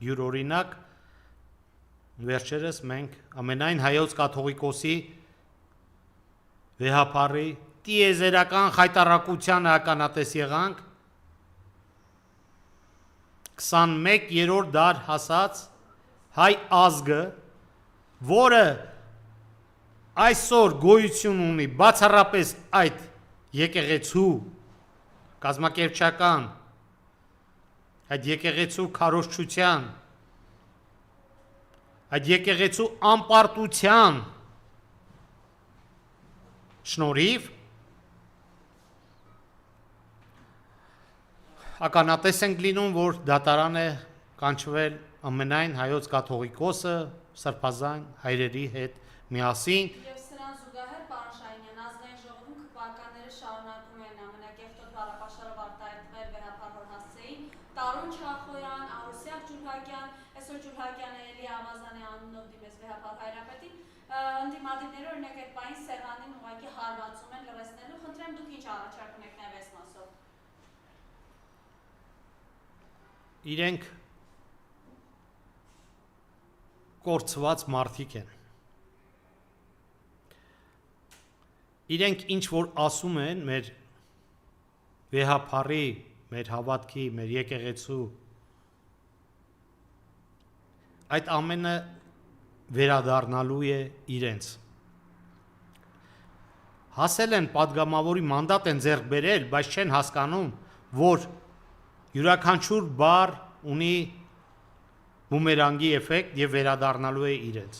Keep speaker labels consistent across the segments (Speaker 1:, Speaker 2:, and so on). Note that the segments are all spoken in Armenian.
Speaker 1: յուրօրինակ վերջերս մենք ամենայն հայոց կաթողիկոսի վեհապարի տիեզերական խայտառակության ականատես եղանք 21-րդ դար հասած հայ ազգը, որը այսօր գոյություն ունի բացառապես այդ եկեղեցու կազմակերպչական, այդ եկեղեցու քարոզչության, այդ եկեղեցու անպարտության շնորհիվ ականատես ենք լինում, որ դատարան է կանչվել ամենայն հայոց կաթողիկոսը սրբազան հայրերի հետ միասին։
Speaker 2: Եվ սրան զուգահեռ, պարոն Շահինյան, ազգային ժողովում քվեականները շարունակում են ամենակեղտոտ բառապաշարով արտահայտվել վեհապար Հորհասցեին, Տարուն Չախոյան, Արուսյակ Ջուլհակյան, այսօր Ջուլհակյանը էլի Ավազանի անունով դիմեց վեհապար Հայրապետին, ընդդիմադիրները օրինակ այդ պահին սեղանին ուղղակի հարվածում են լրացնելու, խնդրեմ դուք ինչ առաջարկ ունեք նաև այս մասով։
Speaker 1: Իրենք կորցված մարդիկ են։ Իրենք ինչ որ ասում են մեր վեհապարի, մեր հավատքի, մեր եկեղեցու, այդ ամենը վերադառնալու է իրենց։ Հասել են պատգամավորի մանդատ են ձեռք բերել, բայց չեն հասկանում, որ յուրաքանչյուր բառ ունի բումերանգի էֆեկտ եւ վերադառնալու է իրենց։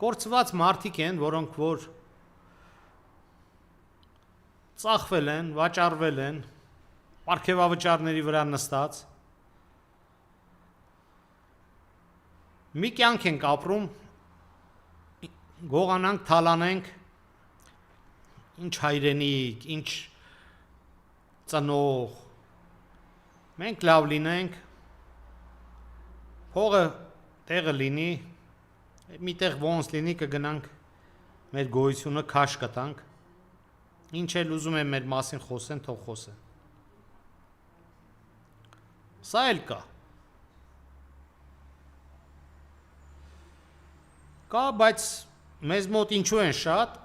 Speaker 1: Կորցված մարդիկ են, որոնք որ ծախվել են, վաճառվել են, պարգևավճարների վրա նստած, մի կյանք ենք ապրում, գողանանք, թալանենք, ինչ հայրենիք, ինչ ծնող, մենք լավ լինենք, փողը տեղը լինի, միտեղ ոնց լինի կգնանք, մեր գոյությունը քաշ կտանք, ինչ էլ ուզում են մեր մասին խոսեն, թող խոսեն։ Սա էլ կա։ Կա, բայց մեզ մոտ ինչու են շատ,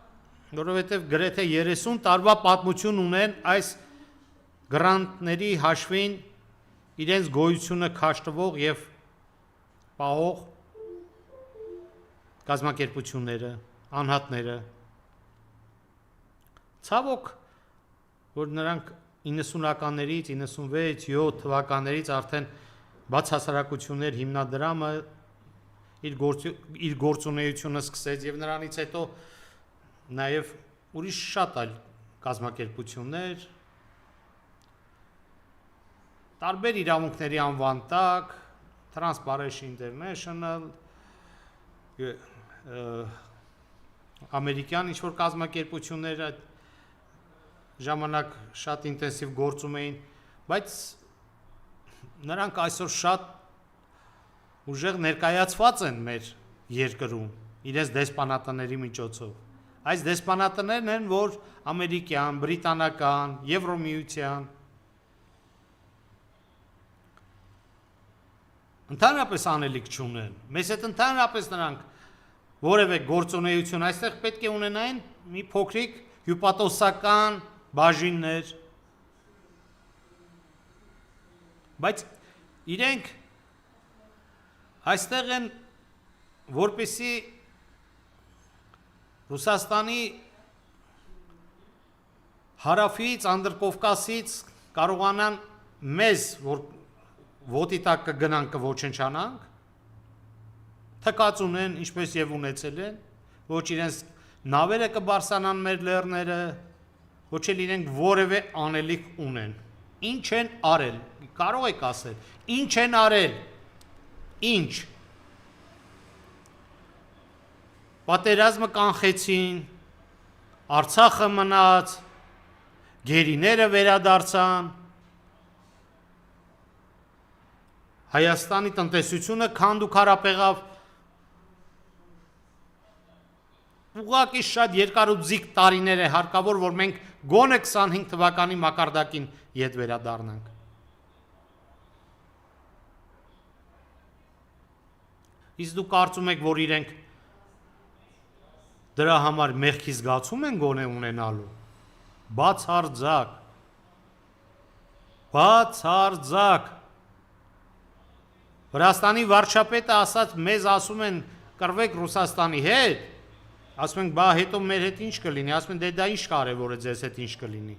Speaker 1: որովհետև գրեթե 30 տարվա պատմություն ունեն այս գրանտների հաշվին իրենց գոյությունը քաշտվող եւ պահող կազմակերպությունները, անհատները։ Ցավոք, որ նրանք 90-ականներից, 96-7 թվականներից արդեն բացահասարակություններ հիմնադրամը իր գործունեությունը սկսեց եւ նրանից հետո նաեւ ուրիշ շատ այլ կազմակերպություններ տարբեր իրավունքների անվան տակ, Transparency International, ամերիկյան ինչ-որ կազմակերպություններ այդ ժամանակ շատ ինտենսիվ գործում էին, բայց նրանք այսօր շատ ուժեղ ներկայացված են մեր երկրում, իրենց դեսպանատների միջոցով։ Այս դեսպանատներն են, որ ամերիկյան, բրիտանական, Եվրոմիության ընդհանրապես անելիք չունեն, մեզ հետ ընդհանրապես նրանք որևէ գործունեություն այստեղ պետք է ունենային մի փոքրիկ հյուպատոսական բաժիններ, բայց իրենք այստեղ են որպեսի Ռուսաստանի հարավից, Անդրկովկասից կարողանան մեզ, որ ոտի տակ կգնանք կոչնչանանք, թկած ունեն, ինչպես եւ ունեցել են, ոչ իրենց նավերը կբարձրանան մեր լեռները, ոչ էլ իրենք որևէ անելիք ունեն։ Ինչ են արել, կարող եք ասել, ինչ են արել, ինչ։ Պատերազմը կանխեցին, Արցախը մնաց, գերիները վերադարձան, Հայաստանի տնտեսությունը քանդ ու քարապեղավ, ուղղակի շատ երկար ու ձիգ տարիներ է հարկավոր, որ մենք գոնե 25 թվականի մակարդակին ետ վերադառնանք։ Իսկ դու կարծում եք, որ իրենք դրա համար մեղքի զգացում են գոնե ունենալու։ Բացարձակ։ Վրաստանի վարչապետը ասաց, մեզ ասում են կռվեք Ռուսաստանի հետ, ասում ենք բա հետո մեր հետ ինչ կլինի, ասում են դե դա ինչ կարևոր է ձեզ հետ ինչ կլինի։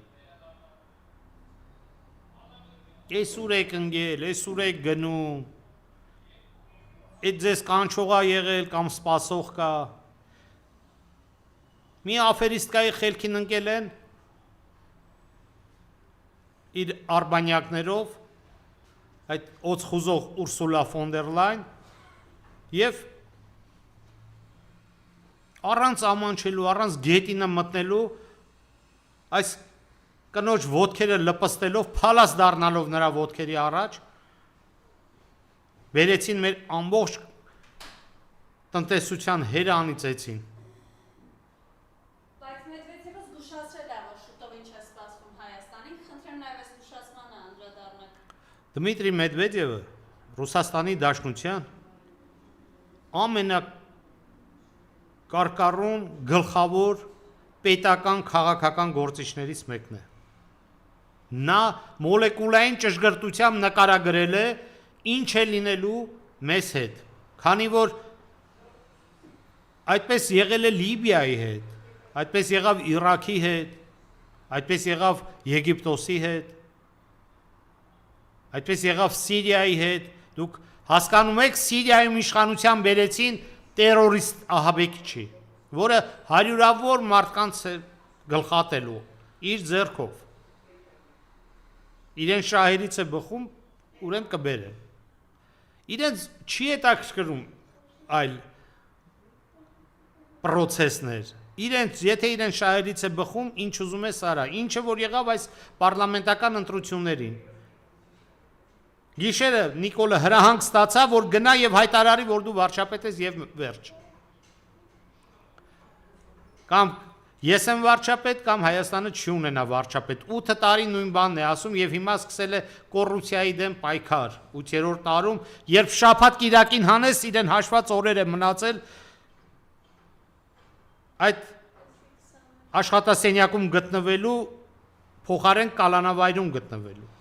Speaker 1: Էս ուր եք ընկել, էս ուր եք գնում, այդ ձեզ կանչողա եղել կամ սպասող կա։ Մի աֆերիստկայի խելքին ընկել են իր արբանյակներով, այդ օծխուզող Ուրսուլա ֆոն դեր Լայն եւ առանց ամանչելու, առանց գետինը մտնելու այս կնոջ ոտքերը լպստելով, փալաս դառնալով նրա ոտքերի առաջ վերեցին մեր ամբողջ տնտեսության հերը անիծեցին։
Speaker 2: Բայց Մեդվեդևը զգուշացրել է, որ շուտով ինչ է սպասվում Հայաստանին, խնդրեմ նաև այս զգուշացմանը անդրադառնաք։
Speaker 1: Դմիտրի Մեդվեդևը Ռուսաստանի Դաշնության ամենակարկառուն գլխավոր պետական քաղաքական գործիչներից մեկն է։ Նա մոլեկուլային ճշգրտությամբ նկարագրել է ինչ է լինելու մեզ հետ, քանի որ այդպես եղել է Լիբիայի հետ, այդպես եղավ Իրաքի հետ, այդպես եղավ Եգիպտոսի հետ, այդպես եղավ Սիրիայի հետ, դուք հասկանում եք Սիրիայում իշխանության բերեցին տերորիստ ահաբեկիչի, որը հարյուրավոր մարդկանց է գլխատելու իր ձեռքով, իրեն շահերից է բխում, ուրեմն կբերե։ Իրենց չի հետաքրքրում այլ պրոցեսներ, եթե իրեն շահերից է բխում, ինչ ուզում է սարա, ինչը որ եղավ այս պարլամենտական ընտրություններին։ Գիշերը Նիկոլը հրահանգ ստացավ, որ գնա եւ հայտարարի, որ դու վարչապետ ես եւ վերջ։ Կամ ես եմ վարչապետ, կամ Հայաստանը չի ունենա վարչապետ։ 8 տարի նույն բանն է ասում եւ հիմա սկսել է կոռուպցիայի դեմ պայքար 8-րդ տարում, երբ շաբաթ կիրակին հանես իրեն հաշված օրեր է մնացել այդ աշխատասենյակում գտնվելու փոխարեն կալանավայրում գտնվելու։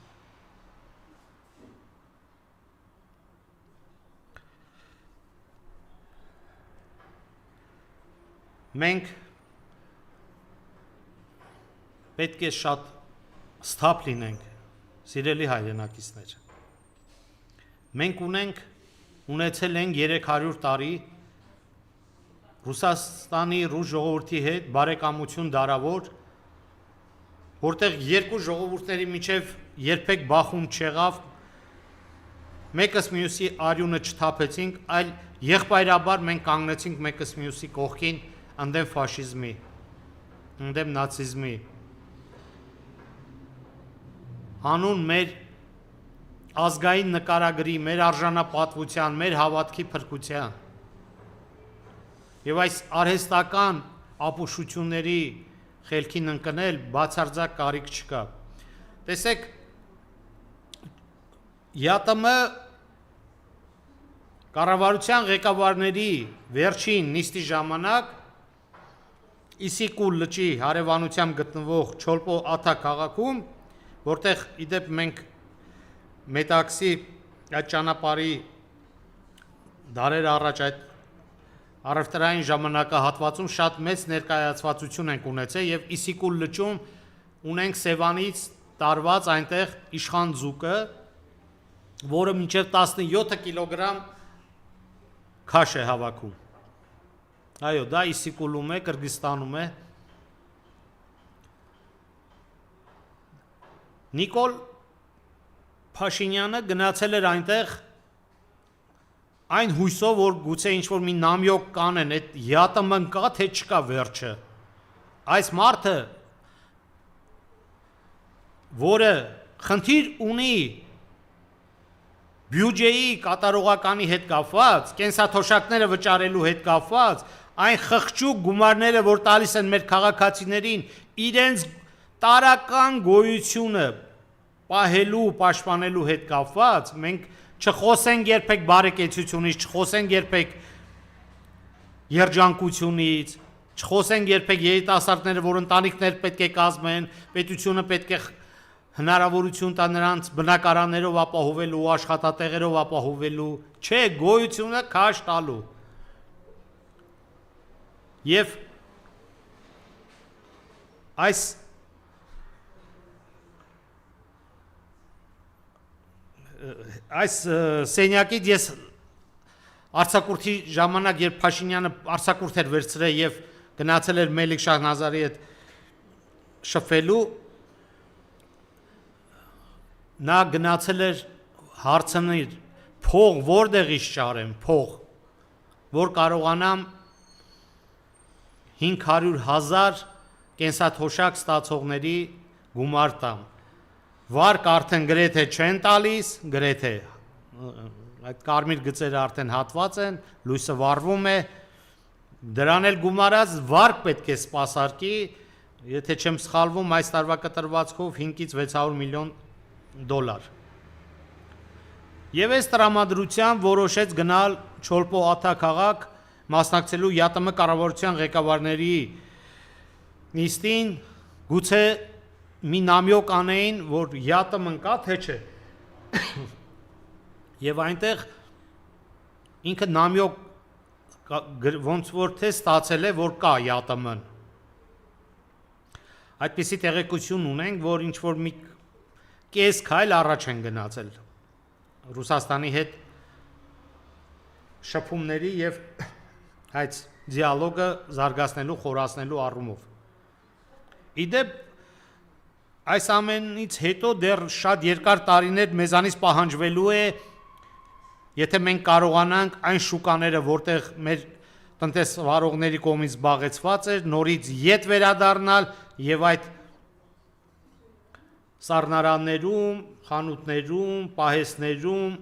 Speaker 1: Մենք պետք է շատ սթափ լինենք, սիրելի հայրենակիցներ։ Մենք ունեցել ենք 300 տարի Ռուսաստանի ռուս ժողովրդի հետ բարեկամություն դարավոր, որտեղ երկու ժողովուրդների միջև երբեք բախում չեղավ, մեկս մյուսի արյունը չթափեցինք, այլ եղբայրաբար մենք կանգնեցինք մեկս մյուսի կողքին ընդդեմ ֆաշիզմի, ընդդեմ նացիզմի, հանուն մեր ազգային նկարագրի, մեր արժանապատվության, մեր հավատքի փրկության։ Եվ այս արհեստական ապուշությունների խելքին ընկնել բացարձակ կարիք չկա։ Տեսեք, ԵԱՏՄ կառավարության ղեկավարների վերջին նիստի ժամանակ Իսիկուլ լճի հարևանությամբ գտնվող Չոլպո Աթա քաղաքում, որտեղ իդեպ մենք Մետաքսի այդ ճանապարհի դարեր առաջ այդ առևտրային ժամանակահատվածում շատ մեծ ներկայացվածություն ենք ունեցել եւ Իսիկուլ լճում ունենք Սևանից տարված այնտեղ իշխան ձուկը, որը մինչև 17 կիլոգրամ քաշ է հավաքում։ Այո, դա Իսիկուլում է, Կրգիզստանում է։ Նիկոլ Փաշինյանը գնացել էր այնտեղ այն հույսով, որ գուցե ինչ-որ մի նամյոկ կանեն, այդ ԵԱՏՄ-ն կա, թե չկա վերջը։ Այս մարդը, որը խնդիր ունի բյուջեի կատարողականի հետ կապված, կենսաթոշակները վճարելու հետ կապված, այն խղճուկ գումարները, որ տալիս են մեր քաղաքացիներին, իրենց տարական գոյությունը պահելու, պաշտպանելու հետ կապված մենք չխոսենք երբեք բարեկեցությունից, չխոսենք երբեք երջանկությունից, չխոսենք երբեք երիտասարդները, որ ընտանիքներ պետք է կազմեն, պետությունը պետք է հնարավորություն տա նրանց բնակարաններով ապահովելու, աշխատատեղերով ապահովելու, չէ, գոյությունը քաշ տալու։ Եվ այս սենյակից ես արձակուրդի ժամանակ, երբ Փաշինյանը արձակուրդ էր վերցրել եւ գնացել էր Մելիք Շահնազարի հետ շփվելու, նա գնացել էր հարցնել փող որտեղից շարեմ, փող, որ կարողանամ 500,000 կենսաթոշակ ստացողների գումար տամ։ Վարկ արդեն գրեթե չեն տալիս, գրեթե այդ կարմիր գծերը արդեն հատված են, լույսը վառվում է, դրան էլ գումարած վարկ պետք է սպասարկի, եթե չեմ սխալվում, այս տարվա կտրվածքով 5-ից 600 միլիոն դոլար։ Եվ այս տրամադրությամբ որոշեց գնալ Չոլպո Աթա քաղաք մասնակցելու ԵԱՏՄ կառավարության ղեկավարների նիստին, գուցե մի նամյոկ անեին, որ ԵԱՏՄ-ն կա, թե չէ։ Եվ այնտեղ ինքը նամյոկ ոնց որ թե ստացել է, որ կա ԵԱՏՄ-ն։ Այդպիսի տեղեկություն ունենք, որ ինչ որ մի կես քայլ առաջ են գնացել Ռուսաստանի հետ շփումների եւ այդ դիալոգը զարգացնելու, խորացնելու առումով։ Իդեպ այս ամենից հետո դեռ շատ երկար տարիներ մեզանից պահանջվելու է, եթե մենք կարողանանք այն շուկաները, որտեղ մեր տնտեսվարողների կողմից զբաղեցված էր, նորից ետ վերադառնալ եւ այդ սառնարաններում, խանութներում, պահեստներում,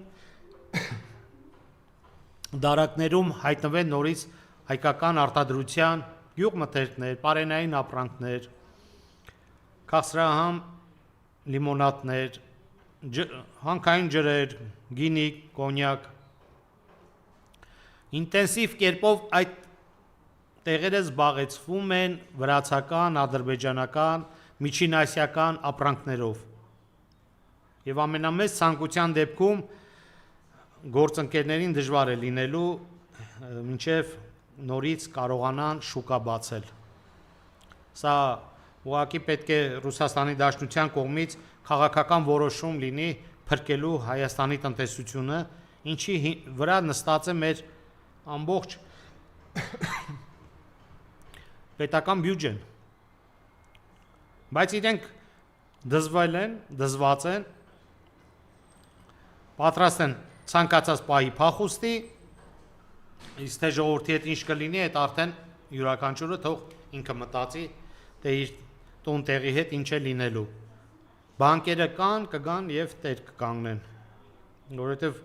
Speaker 1: դարակներում հայտնվեն նորից հայկական արտադրության գյուղմթերքներ, պարենային ապրանքներ, քաղցրահամ լիմոնադներ, հանքային ջրեր, գինի, կոնյակ։ Ինտենսիվ կերպով այդ տեղերը զբաղեցվում են վրացական, ադրբեջանական, միջինասիական ապրանքներով։ Եվ ամենամեծ ցանկության դեպքում գործընկերներին դժվար է լինելու մինչև նորից կարողանան շուկա բացել։ Սա ուղղակի պետք է Ռուսաստանի Դաշնության կողմից քաղաքական որոշում լինի փրկելու Հայաստանի տնտեսությունը, ինչի վրա նստած է մեր ամբողջ պետական բյուջեն։ Բայց իրենք դզված են, պատրաստ են ցանկացած պահի փախուստի, իսկ թե ժողովրդի հետ ինչ կլինի, այդ արդեն յուրաքանչյուրը թող ինքը մտածի, թե իր տուն տեղի հետ ինչ է լինելու։ Բանկերը կգան եւ տեր կկանգնեն, որովհետեւ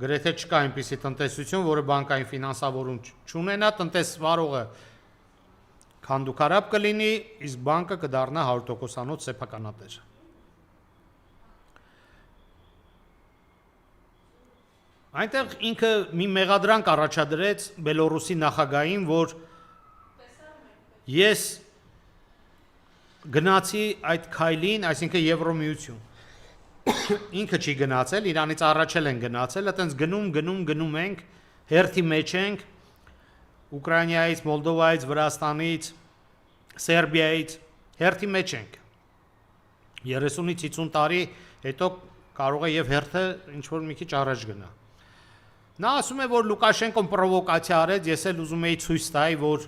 Speaker 1: գրեթե չկա այնպիսի տնտեսություն, որը բանկային ֆինանսավորում չունենա, տնտեսվարողը քանդուքարապ կլինի, իսկ բանկը կդառնա 100%-անոց սեփականատեր։ Այնտեղ ինքը մի մեղադրանք առաջադրեց Բելոռուսի նախագահին, որ ես գնացի այդ քայլին, այսինքն Եվրոմիություն։ Ինքը չի գնացել, իրանից առաջել են գնացել, այտենց գնում ենք, հերթի մեջ ենք, Ուկրաինայից, Մոլդովայից, Վրաստանից, Սերբիայից, հերթի մեջ ենք։ 30-ից 50 տարի հետո կարող է եւ հերթը ինչ-որ մի քիչ առաջ գնա։ Նա ասում է, որ Լուկաշենկոն պրովոկացիա արեց, ես էլ ուզում եի ցույց տալ, որ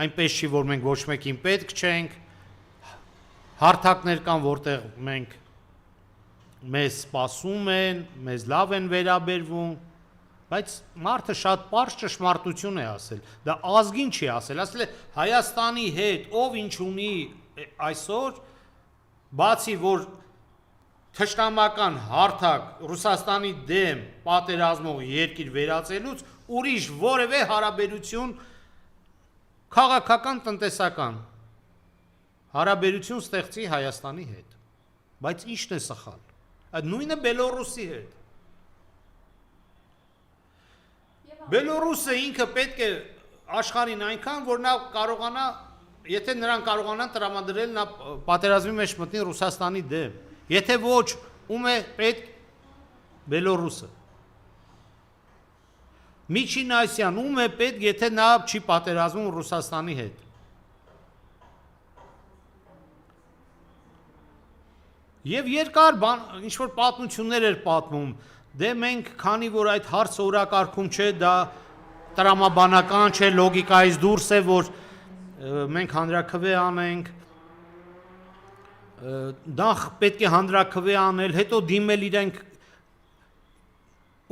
Speaker 1: այնպես չի, որ մենք ոչ մեկին պետք չենք, հարթակներ կան, որտեղ մենք մեզ սպասում են, մեզ լավ են վերաբերվում, բայց մարդը շատ պարզ ճշմարտություն է ասել, դա ազգին չի ասել է Հայաստանի հետ, ով ինչ ունի այսօր, բացի որ թշնամական հարթակ Ռուսաստանի դեմ պատերազմող երկիր վերածելուց, ուրիշ որևէ հարաբերություն քաղաքական, տնտեսական հարաբերություն ստեղծի Հայաստանի հետ։ Բայց ի՞նչն է սխալ։ Այդ նույնը Բելոռուսի հետ։ Բելոռուսը ինքը պետք է աշխարհին այնքան, որ նա կարողանա, եթե նրան կարողանան տրամադրել, նա պատերազմի մեջ մտնի Ռուսաստանի դեմ։ Եթե ոչ, ում է պետք Բելոռուսը։ Միջին Ասիան ում է պետք, եթե նա չի պատերազմում Ռուսաստանի հետ։ Եվ երկար ինչ-որ պատմություններ էր պատմում, դե մենք, քանի որ այդ հարցը օրակարգում չէ, դա տրամաբանական չէ, լոգիկայից դուրս է, որ մենք հանրաքվե անենք, նախ պետք է հանրաքվե անել, հետո դիմել իրենք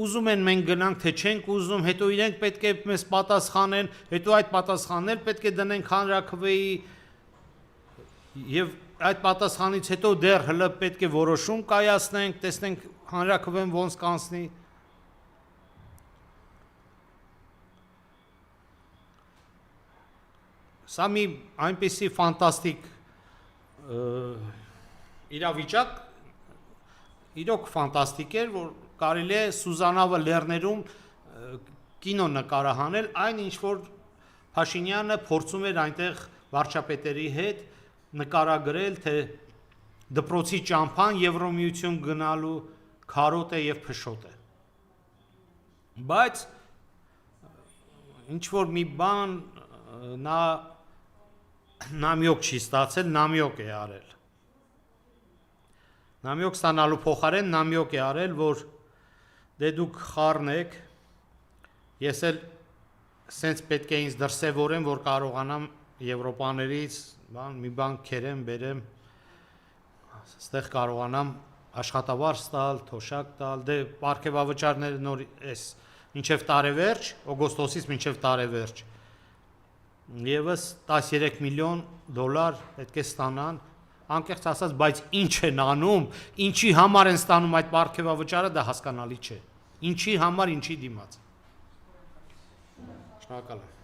Speaker 1: ուզում են մենք գնանք, թե չենք ուզում, հետո իրենք պետք է մեզ պատասխանեն, հետո այդ պատասխաններ պետք է դնենք հանրաքվեի եւ այդ պատասխանից հետո դեռ հլը պետք է որոշում կայացնենք, տեսնենք հանրաքվեն ոնց կանցնի։ Սա մի այնպեսի ֆանտաստիկ իրավիճակ, իրոք ֆանտաստիկ էր, որ կարելի է Սուզանավը լեռներում կինո նկարահանել, այն ինչ որ Փաշինյանը փորձում էր այնտեղ վարչապետերի հետ նկարագրել, թե դպրոցի ճամփան Եվրոմիություն գնալու քարոտ է եւ փշոտ է։ Բայց ինչ որ մի բան նա նամյոկ չի ստացել, նամյոկ է արել։ Նամյոկ ստանալու փոխարեն նամյոկ է արել, որ դե դուք խառն եք, ես էլ սենց պետք է ինձ դրսևորեմ, որ կարողանամ Եվրոպաներից մի բան քերեմ, բերեմ, ստեղ կարողանամ աշխատավարձ տալ, թոշակ տալ, դե պարգևավճարները նոր էս մինչև տարեվերջ, օգոստոսից մինչև տարեվերջ եւս 13 միլիոն դոլար պետք է ստանան, անկեղծ ասած, բայց ինչ են անում, ինչի համար են ստանում այդ պարգևավճարը, դա հասկանալի չէ։ Ինչի համար, ինչի դիմաց։ Շնորհակալ եմ։